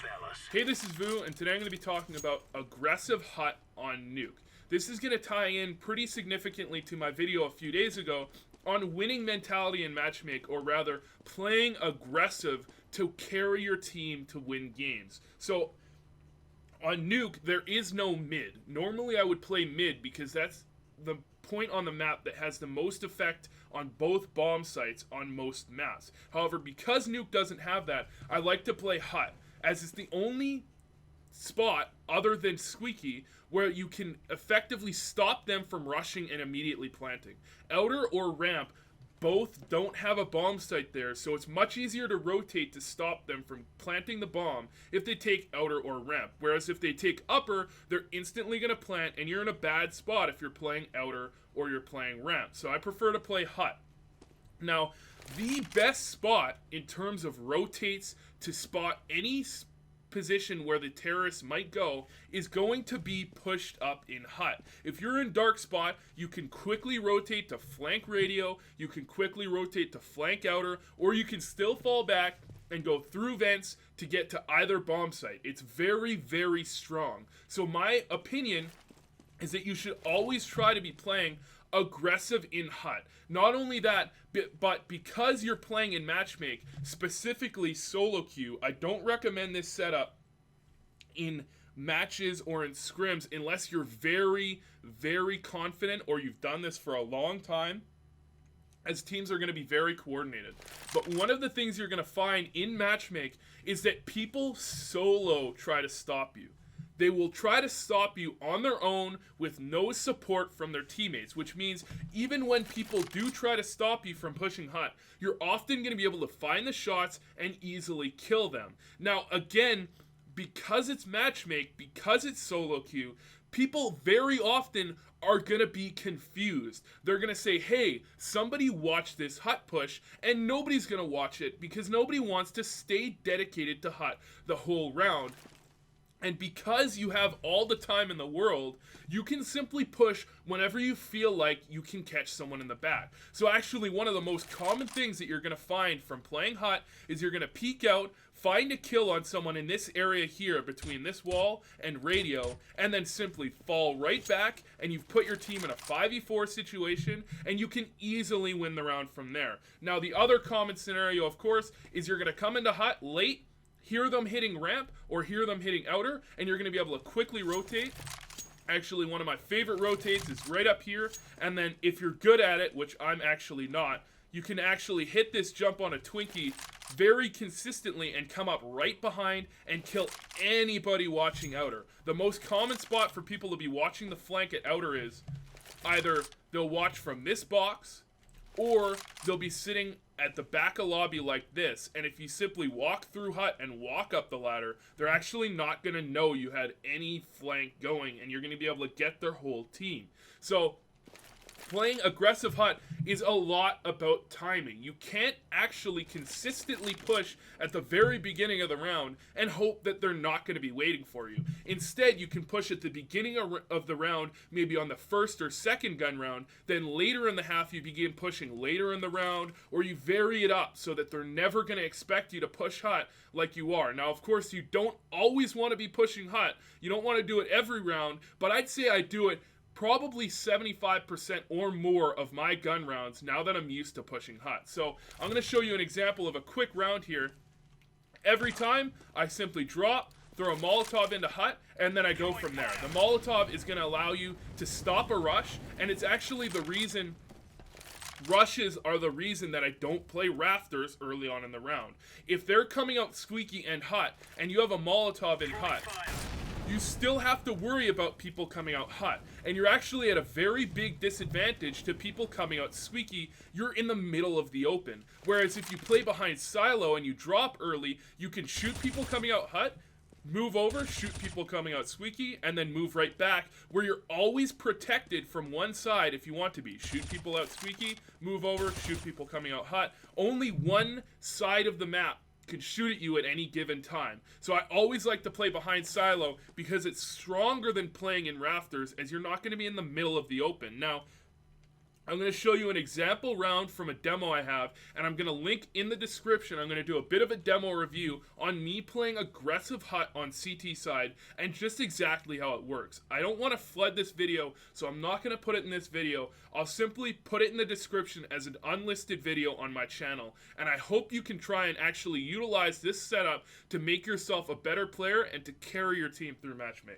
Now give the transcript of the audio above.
fellas. Hey, this is Vu, and today I'm going to be talking about aggressive hut on Nuke. This is going to tie in pretty significantly to my video a few days ago on winning mentality in matchmake, or rather, playing aggressive to carry your team to win games. So, on Nuke, there is no mid. Normally I would play mid because that's the point on the map that has the most effect on both bomb sites on most maps. However, because Nuke doesn't have that, I like to play hut, as it's the only spot other than Squeaky where you can effectively stop them from rushing and immediately planting. Outer or ramp both don't have a bomb site there, so it's much easier to rotate to stop them from planting the bomb if they take outer or ramp. Whereas if they take upper, they're instantly going to plant, and you're in a bad spot if you're playing outer or you're playing ramp. So I prefer to play hut. Now, the best spot in terms of rotates to spot any position where the terrorists might go is going to be pushed up in hut. If you're in dark spot, you can quickly rotate to flank radio, you can quickly rotate to flank outer, or you can still fall back and go through vents to get to either bomb site. It's very, very strong. So my opinion is that you should always try to be playing aggressive in hut. Not only that, but because you're playing in matchmake, specifically solo queue, I don't recommend this setup in matches or in scrims unless you're very, very confident or you've done this for a long time, as teams are going to be very coordinated. But one of the things you're going to find in matchmake is that people solo try to stop you. They will try to stop you on their own with no support from their teammates, which means even when people do try to stop you from pushing hut, you're often going to be able to find the shots and easily kill them. Now, again, because it's matchmake, because it's solo queue, people very often are going to be confused. They're going to say, hey, somebody watch this hut push, and nobody's going to watch it because nobody wants to stay dedicated to hut the whole round. And because you have all the time in the world, you can simply push whenever you feel like you can catch someone in the back. So actually, one of the most common things that you're going to find from playing hut is you're going to peek out, find a kill on someone in this area here between this wall and radio, and then simply fall right back, and you've put your team in a 5v4 situation, and you can easily win the round from there. Now, the other common scenario, of course, is you're going to come into hut late, hear them hitting ramp or hear them hitting outer, and you're going to be able to quickly rotate. Actually, one of my favorite rotates is right up here, and then if you're good at it, which I'm actually not, you can actually hit this jump on a Twinkie very consistently and come up right behind and kill anybody watching outer. The most common spot for people to be watching the flank at outer is either they'll watch from this box, or they'll be sitting at the back of lobby like this, and if you simply walk through hut and walk up the ladder, they're actually not going to know you had any flank going, and you're going to be able to get their whole team. So playing aggressive hut is a lot about timing. You can't actually consistently push at the very beginning of the round and hope that they're not going to be waiting for you. Instead, you can push at the beginning of the round, maybe on the first or second gun round, then later in the half you begin pushing later in the round, or you vary it up so that they're never going to expect you to push hut like you are. Now, of course, you don't always want to be pushing hut. You don't want to do it every round, but I'd say I do it probably 75% or more of my gun rounds now that I'm used to pushing hut. So I'm going to show you an example of a quick round here. Every time I simply drop, throw a Molotov into hut, and then I go from there. The Molotov is going to allow you to stop a rush, and it's actually the reason rushes are the reason that I don't play rafters early on in the round. If they're coming out Squeaky and hut, and you have a Molotov in hut, you still have to worry about people coming out hut, and you're actually at a very big disadvantage to people coming out Squeaky. You're in the middle of the open, whereas if you play behind silo and you drop early, you can shoot people coming out hut, move over, shoot people coming out Squeaky, and then move right back, where you're always protected from one side if you want to be. Shoot people out Squeaky, move over, shoot people coming out hut. Only one side of the map can shoot at you at any given time. So I always like to play behind silo because it's stronger than playing in rafters, as you're not going to be in the middle of the open. Now, I'm going to show you an example round from a demo I have, and I'm going to link in the description. I'm going to do a bit of a demo review on me playing aggressive hut on CT side and just exactly how it works. I don't want to flood this video, so I'm not going to put it in this video. I'll simply put it in the description as an unlisted video on my channel, and I hope you can try and actually utilize this setup to make yourself a better player and to carry your team through matchmaking.